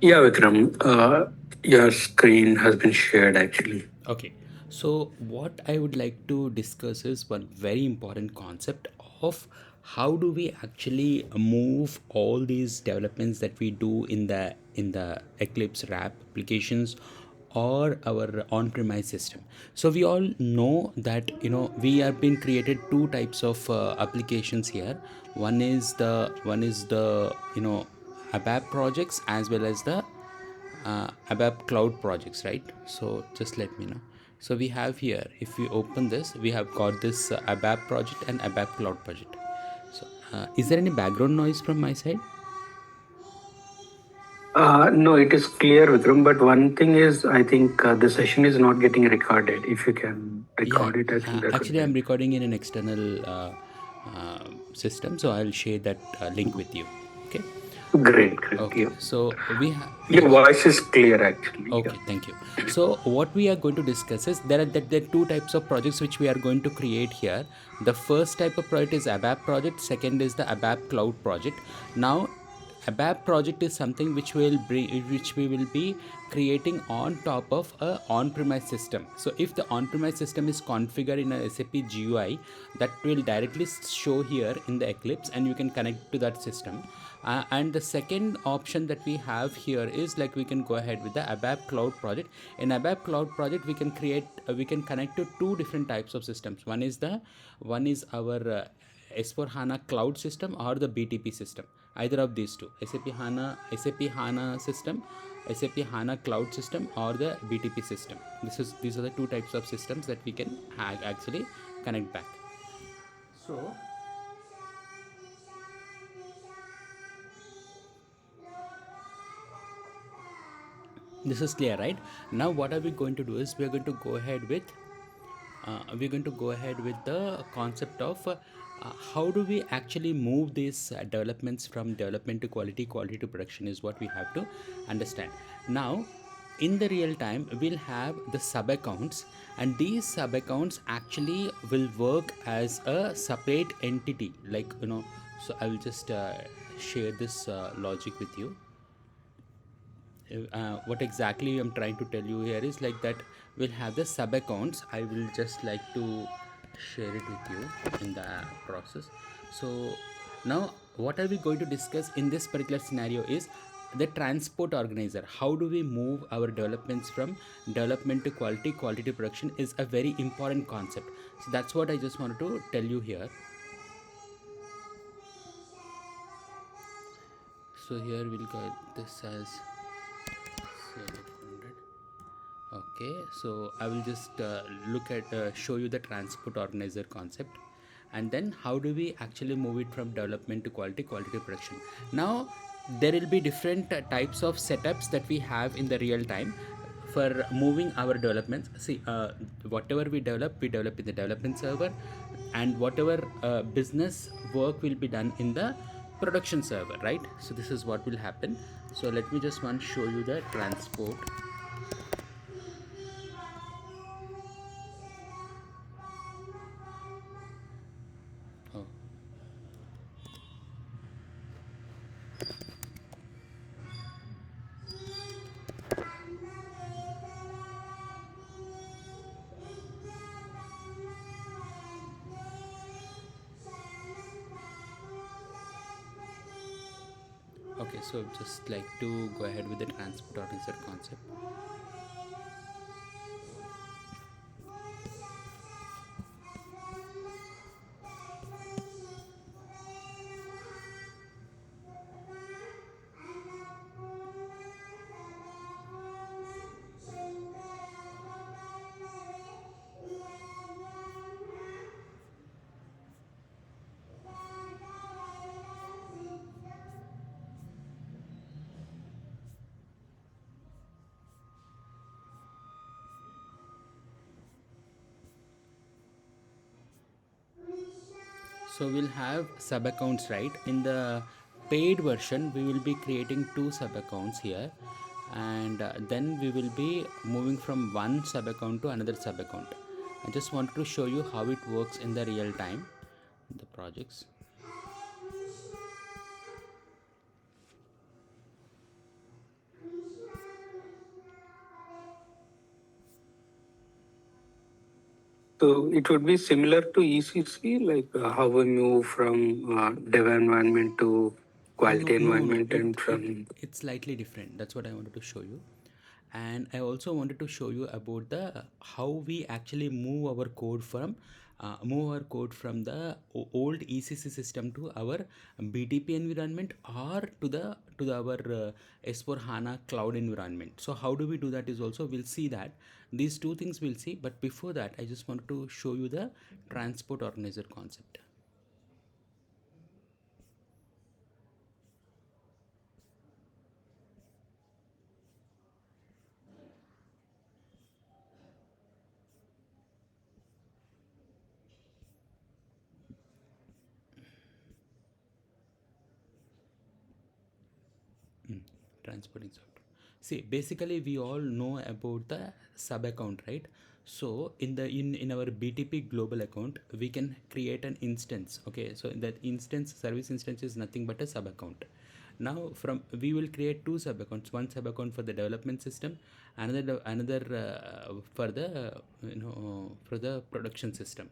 Yeah, Vikram, your screen has been shared actually. Okay, so what I would like to discuss is one very important concept of how do we actually move all these developments that we do in the Eclipse wrap applications or our on-premise system. So we all know that we have been created two types of applications here. One is the ABAP projects as well as the ABAP cloud projects, right? So just let me know. So we have here, if we open this, we have got this ABAP project and ABAP cloud project. So is there any background noise from my side? No, it is clear, Vikram. But one thing is, I think the session is not getting recorded. If you can Yeah, record it, I think that would actually be I'm recording in an external system, so I'll share that link with you. Okay. great. Great. Okay, Yeah. so we have, Your yes. voice is clear actually. Yeah. Okay, thank you. So what we are going to discuss is there are two types of projects which we are going to create here. The first type of project is ABAP project. Second is the ABAP Cloud project. Now, ABAP project is something which we will be creating on top of a on-premise system. So if the on-premise system is configured in a SAP GUI, that will directly show here in the Eclipse, and you can connect to that system. And the second option that we have here is like we can go ahead with the ABAP Cloud project. In ABAP Cloud project, we can connect to two different types of systems. One is our S4 HANA cloud system or the BTP system. Either of these two, SAP HANA system, SAP HANA cloud system, or the BTP system. These are the two types of systems that we can actually connect back. So this is clear, right? Now what are we going to do is we're going to go ahead with the concept of how do we actually move these developments from development to quality, quality to production is what we have to understand. Now in the real time we'll have the sub accounts, and these sub accounts actually will work as a separate entity, like so I will just share this logic with you. What exactly I'm trying to tell you here is like that we'll have the sub accounts. I will just like to share it with you in the process. So now what are we going to discuss in this particular scenario is the transport organizer. How do we move our developments from development to quality, quality to production is a very important concept. So that's what I just wanted to tell you here. So here we'll get this as 700. Okay, so I will just show you the transport organizer concept, and then how do we actually move it from development to quality, quality to production. Now there will be different types of setups that we have in the real time for moving our developments. See, whatever we develop in the development server, and whatever business work will be done in the production server, right? So this is what will happen. So let me just one show you the transport. Oh, okay, so just like to go ahead with the transport organizer concept. So we'll have sub accounts, right? In the paid version, we will be creating two sub accounts here, and then we will be moving from one sub account to another sub account. I just wanted to show you how it works in the real time, the projects. So it would be similar to ECC, like how we move from dev environment to No, quality no, no. environment, and from It's slightly different. That's what I wanted to show you. And I also wanted to show you about the how we actually move our code from the old ECC system to our BTP environment, or to our S4 HANA cloud environment. So how do we do that is also we'll see that these two things we'll see. But before that, I just wanted to show you the transport organizer concept. Transporting software. See, basically we all know about the sub account, right? So in our BTP global account, we can create an instance. Okay, so that instance, service instance, is nothing but a sub account. Now from we will create two sub accounts, one sub account for the development system, another for the for the production system.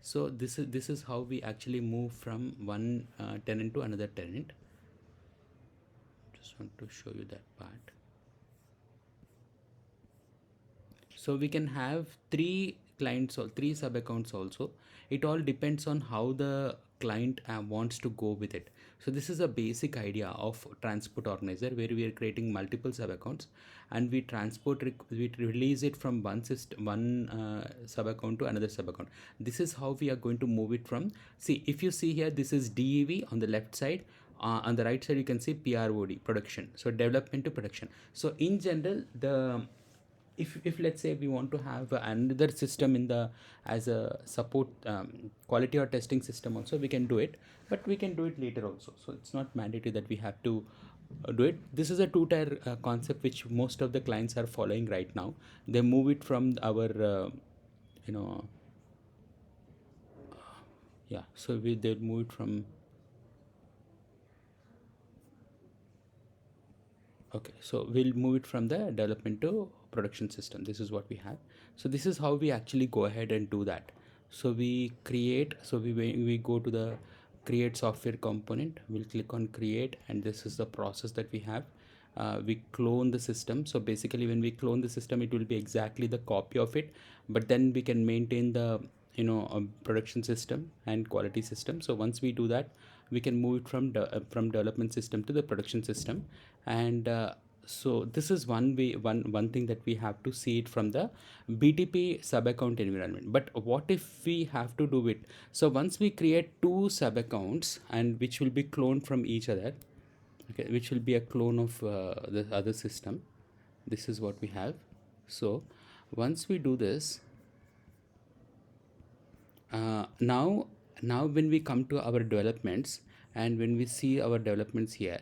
So this is how we actually move from one tenant to another tenant. Just want to show you that part. So we can have three clients or three sub accounts also. It all depends on how the client wants to go with it. So this is a basic idea of transport organizer, where we are creating multiple sub accounts, and we release it from one system, one sub account to another sub account. This is how we are going to move it from. See, if you see here, this is DEV on the left side. On the right side you can see PROD, production, so development to production. So in general, the if let's say we want to have another system in the as a support quality or testing system also, we can do it, but we can do it later also. So it's not mandatory that we have to do it. This is a two-tier concept which most of the clients are following right now. They move it from our you know yeah, so they move it from. Okay, so we'll move it from the development to production system. This is what we have. So this is how we actually go ahead and do that. So we create, so we go to the create software component. We'll click on create, and this is the process that we have. We clone the system. So basically when we clone the system, it will be exactly the copy of it, but then we can maintain the production system and quality system. So once we do that, we can move it from development system to the production system. And so this is one thing that we have to see it from the BTP sub account environment. But what if we have to do it? So once we create two sub accounts, and which will be cloned from each other, okay, which will be a clone of the other system. This is what we have. So once we do this, now when we come to our developments, and when we see our developments here,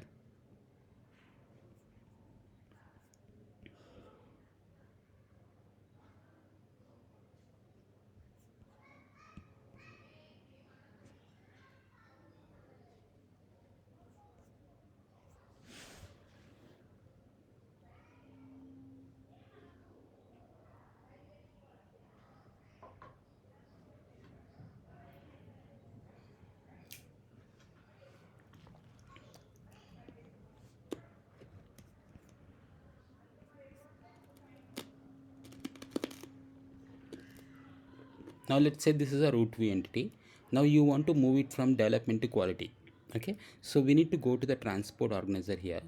now let's say this is a root v entity. Now you want to move it from development to quality. Okay, so we need to go to the transport organizer here,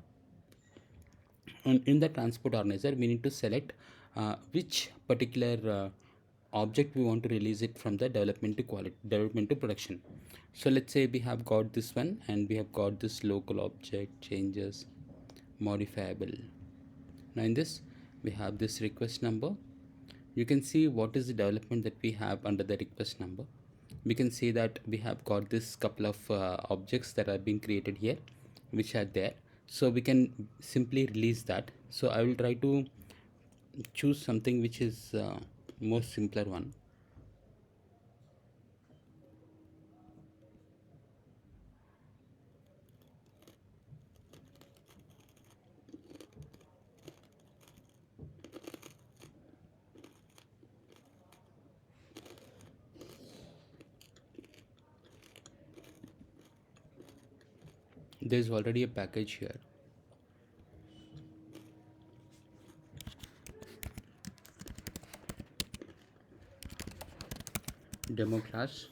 and in the transport organizer we need to select which particular object we want to release it from the development to production. So let's say we have got this one, and we have got this local object changes modifiable. Now in this we have this request number. You can see what is the development that we have under the request number. We can see that we have got this couple of objects that are being created here, which are there. So we can simply release that. So I will try to choose something which is more simpler one. There's already a package here. Demo class.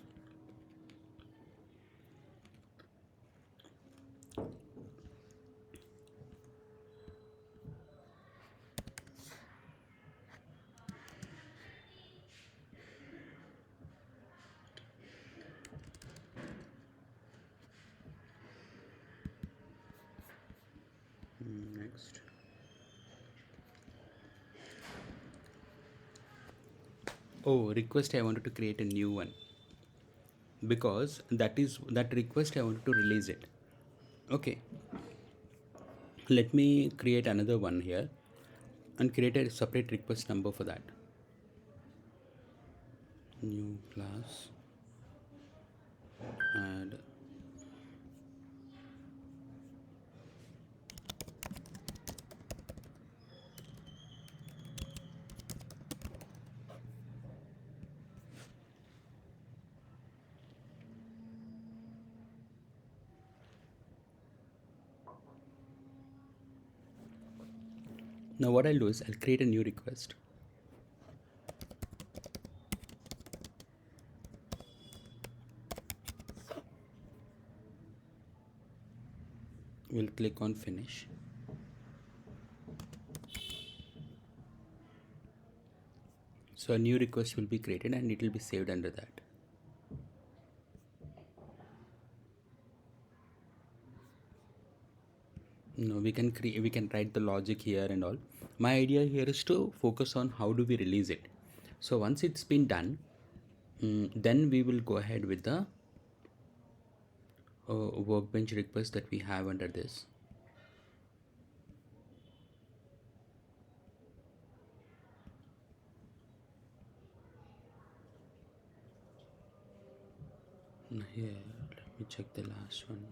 Next. Oh, request, I wanted to create a new one because that request I wanted to release it. Okay, let me create another one here and create a separate request number for that. New class, add. Now what I'll do is I'll create a new request. We'll click on finish. So a new request will be created and it will be saved under that. No, we can write the logic here and all. My idea here is to focus on how do we release it. So once it's been done, then we will go ahead with the workbench request that we have under this. Now here, let me check the last one.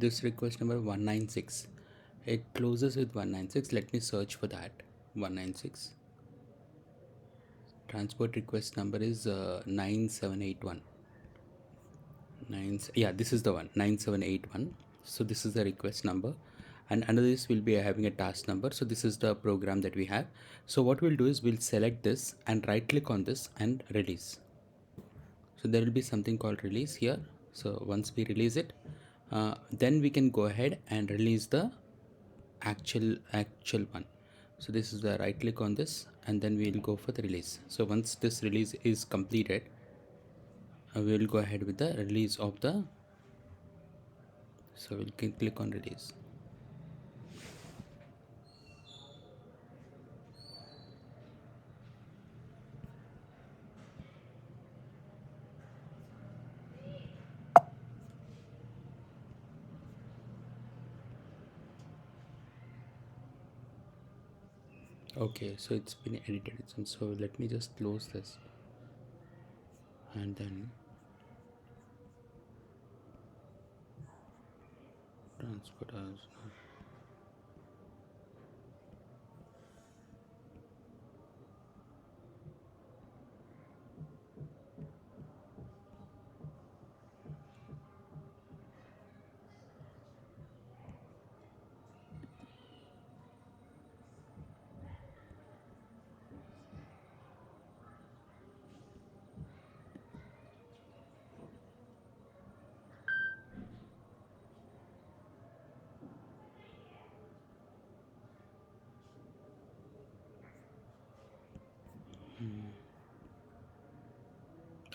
This request number 196. It closes with 196. Let me search for that. 196. Transport request number is 9781. Yeah, this is the one, 9781. So this is the request number, and under this we'll be having a task number. So this is the program that we have. So what we'll do is we'll select this and right click on this and release. So there will be something called release here. So once we release it, then we can go ahead and release the actual one. So this is the right click on this and then we'll go for the release. So once this release is completed, we will go ahead with the release of the. So we'll click on release. Okay, so it's been edited. So let me just close this and then transport as.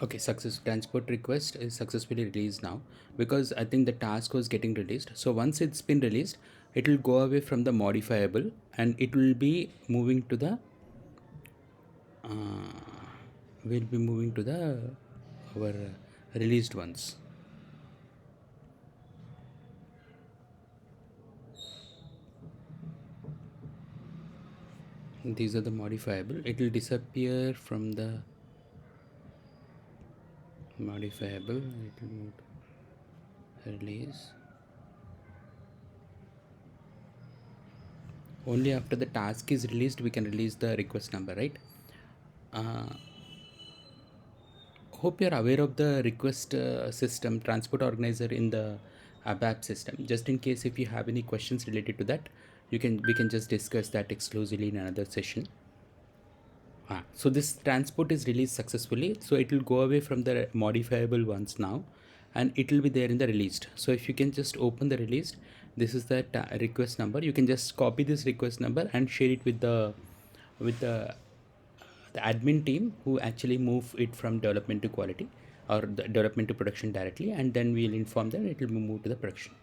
Okay, success. Transport request is successfully released now because I think the task was getting released. So once it's been released, it will go away from the modifiable and it will be moving to the we'll be moving to the our released ones. These are the modifiable. It will disappear from the modifiable. It will move to release. Only after the task is released we can release the request number, right? uh, Hope you're aware of the request system transport organizer in the ABAP system. Just in case if you have any questions related to that, we can just discuss that exclusively in another session. So this transport is released successfully, so it will go away from the modifiable ones now, and it will be there in the released. So if you can just open the released, this is the request number. You can just copy this request number and share it with the admin team who actually move it from development to quality or the development to production directly, and then we'll inform them it will be moved to the production.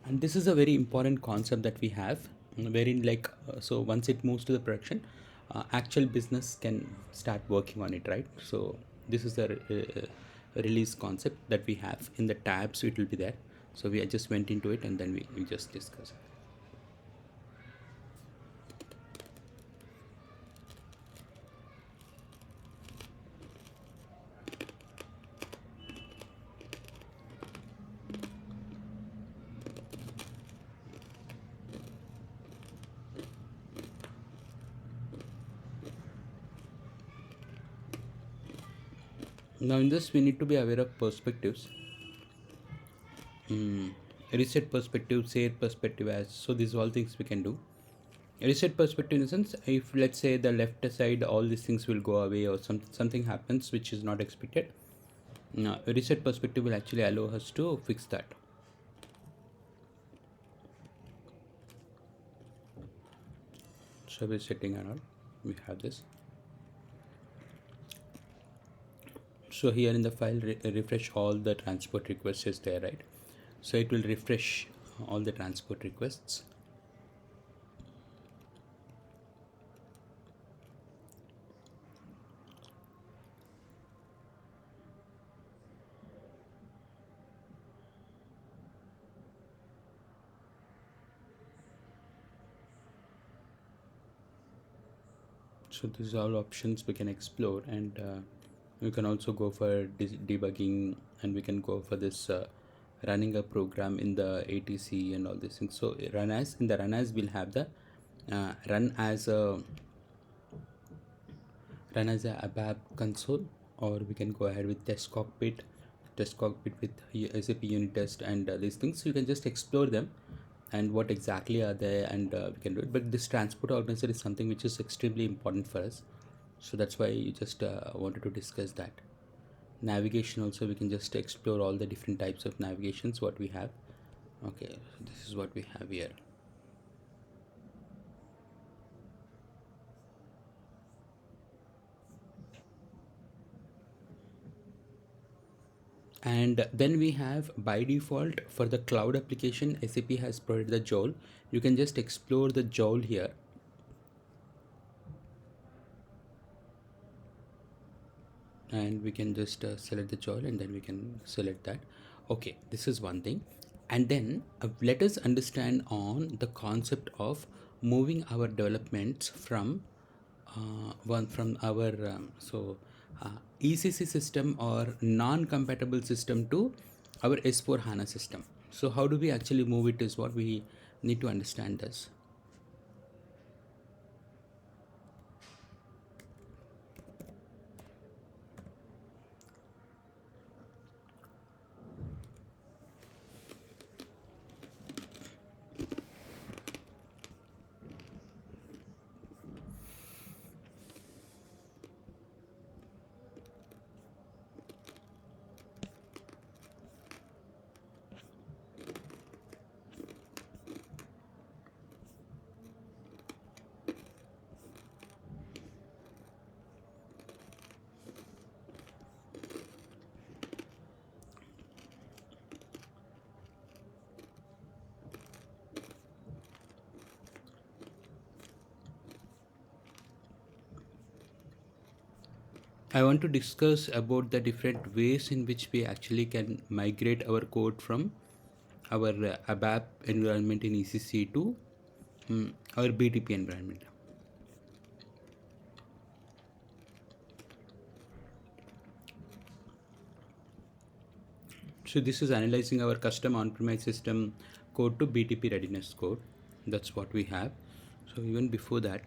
And this is a very important concept that we have, wherein so once it moves to the production, actual business can start working on it, right? So this is the release concept that we have in the tabs. It will be there, so we just went into it and then we just discussed. Now in this we need to be aware of perspectives. Reset perspective, share perspective, as so these all things we can do. Reset perspective in the sense, if let's say the left side all these things will go away or something happens which is not expected, reset perspective will actually allow us to fix that. Service setting and all, we have this. So here in the file, refresh all the transport requests is there, right? So it will refresh all the transport requests. So these are all options we can explore, and we can also go for debugging, and we can go for this running a program in the ATC and all these things. So run as, in the run as we'll have the run as a ABAP console, or we can go ahead with test cockpit with SAP unit test and these things. So you can just explore them and what exactly are there, and we can do it. But this transport organizer is something which is extremely important for us, so that's why you just wanted to discuss that. Navigation also, we can just explore all the different types of navigations what we have. Okay, so this is what we have here. And then we have, by default, for the cloud application, SAP has provided the joule. You can just explore the joule here. And we can just select the joule, and then we can select that. Okay, this is one thing. And then let us understand on the concept of moving our developments from one from our ECC system or non-compatible system to our S4 HANA system. So how do we actually move it is what we need to understand this. I want to discuss about the different ways in which we actually can migrate our code from our ABAP environment in ECC to our BTP environment. So this is analyzing our custom on-premise system code to BTP readiness code. That's what we have. So even before that,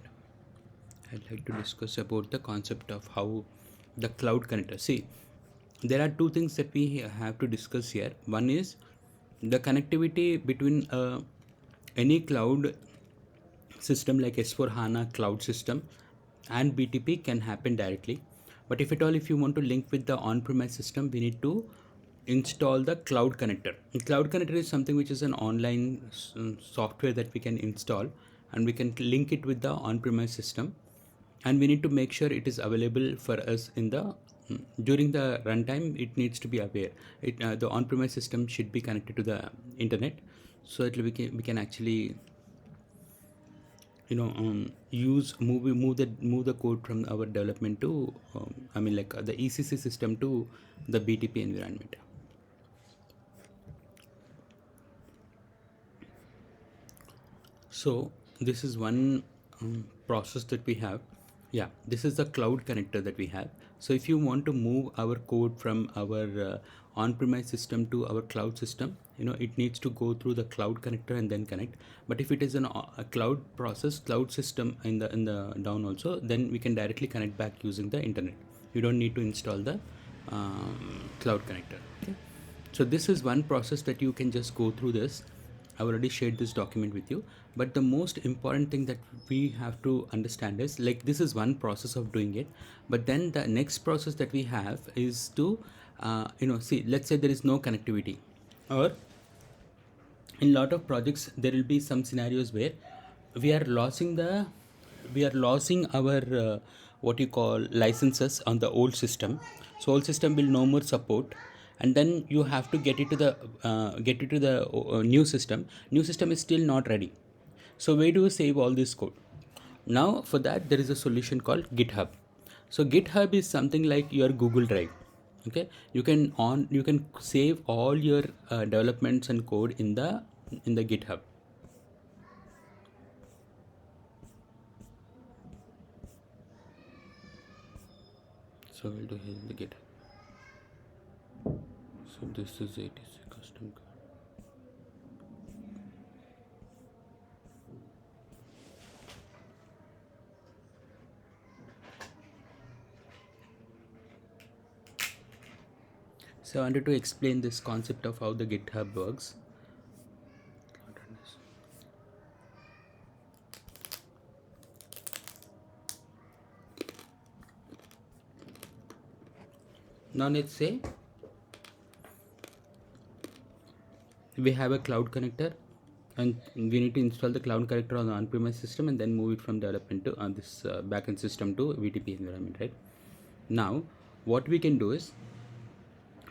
I'd like to discuss about the concept of how the cloud connector. See, there are two things that we have to discuss here. One is the connectivity between any cloud system like S4 HANA cloud system and BTP can happen directly. But if at all, if you want to link with the on-premise system, we need to install the cloud connector. The cloud connector is something which is an online software that we can install, and we can link it with the on-premise system, and we need to make sure it is available for us in the during the runtime. It needs to be aware the on-premise system should be connected to the internet, so that we can actually move the code from our development to the ECC system to the BTP environment. So this is one process that we have. Yeah, this is the cloud connector that we have. So if you want to move our code from our on-premise system to our cloud system, it needs to go through the cloud connector and then connect. But if it is a cloud process, cloud system in the down also, then we can directly connect back using the internet. You don't need to install the cloud connector. Okay. So this is one process that you can just go through this. I already shared this document with you, but the most important thing that we have to understand is, like, this is one process of doing it, but then the next process that we have is to see, let's say there is no connectivity, or in lot of projects there will be some scenarios where we are losing our what you call licenses on the old system. So old system will no more support, and then you have to get it to the new system is still not ready. So where do you save all this code? Now for that there is a solution called GitHub. So GitHub is something like your Google Drive. Okay, you can save all your developments and code in the GitHub. So we'll do here in the GitHub. So this is ATC custom code. So I wanted to explain this concept of how the GitHub works. Now let's say we have a cloud connector, and we need to install the cloud connector on the on-premise system and then move it from development to this backend system to VTP environment, right? Now what we can do is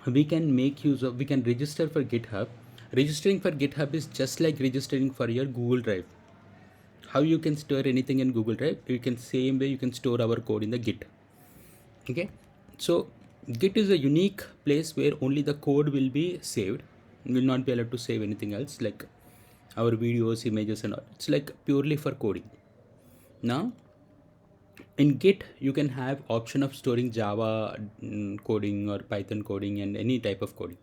we can register for GitHub. Registering for GitHub is just like registering for your Google Drive. How you can store anything in Google Drive, you can same way you can store our code in the Git. Okay, so Git is a unique place where only the code will be saved. You will not be allowed to save anything else, like our videos, images and all. It's like purely for coding. Now in Git you can have option of storing Java coding or Python coding and any type of coding.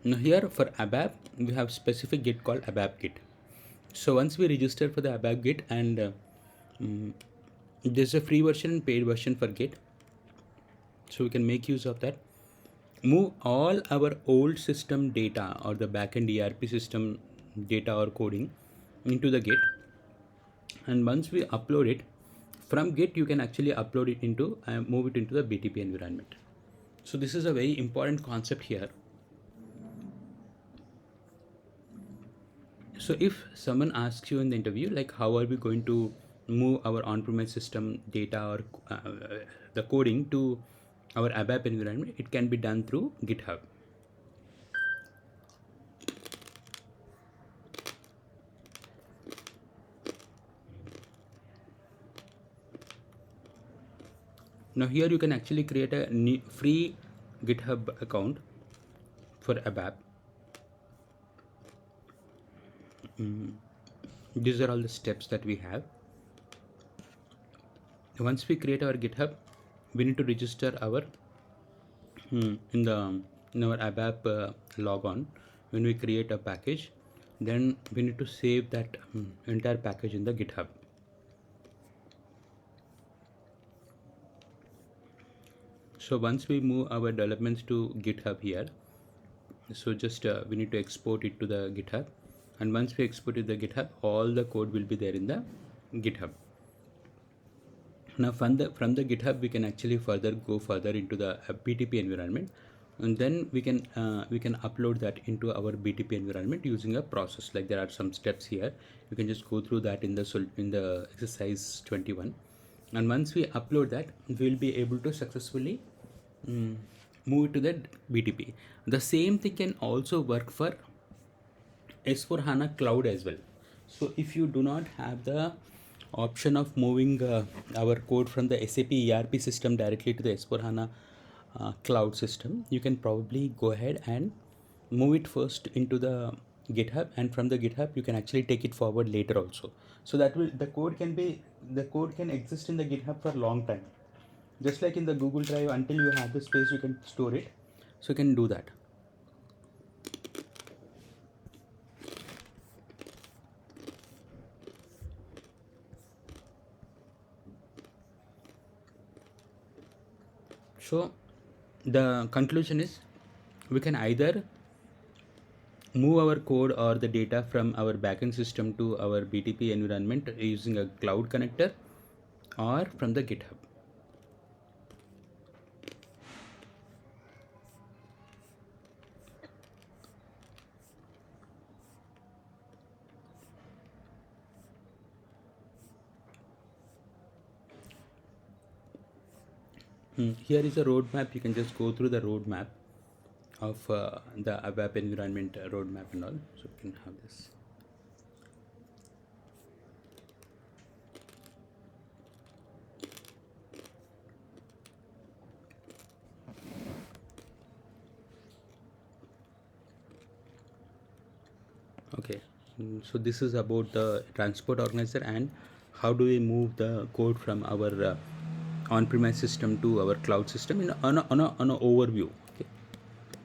Now here for ABAP we have specific Git called ABAP Git. So once we register for the ABAP Git, and there's a free version and paid version for Git, so we can make use of that. Move all our old system data or the backend ERP system data or coding into the Git, and once we upload it from Git, you can actually upload it into move it into the BTP environment. So this is a very important concept here. So if someone asks you in the interview, like, how are we going to move our on-premise system data or the coding to our ABAP environment, it can be done through GitHub. Now here you can actually create a free GitHub account for ABAP. These are all the steps that we have. Once we create our GitHub, we need to register our in our ABAP logon. When we create a package, then we need to save that entire package in the GitHub. So once we move our developments to GitHub here, so just we need to export it to the GitHub, and once we export it to the GitHub, all the code will be there in the GitHub. Now from the GitHub we can actually go further into the BTP environment, and then we can upload that into our BTP environment using a process. Like there are some steps here, you can just go through that in the exercise 21, and once we upload that, we will be able to successfully move it to the BTP. The same thing can also work for S4 HANA Cloud as well. So if you do not have the option of moving our code from the SAP ERP system directly to the S4 HANA cloud system, you can probably go ahead and move it first into the GitHub, and from the GitHub you can actually take it forward later also. So that will the code can exist in the GitHub for a long time. Just like in the Google Drive, until you have the space you can store it. So you can do that. So the conclusion is, we can either move our code or the data from our backend system to our BTP environment using a cloud connector or from the GitHub. Here is a roadmap. You can just go through the roadmap of the ABAP environment roadmap and all. So you can have this. Okay, so this is about the transport organizer and how do we move the code from our on-premise system to our cloud system on an overview.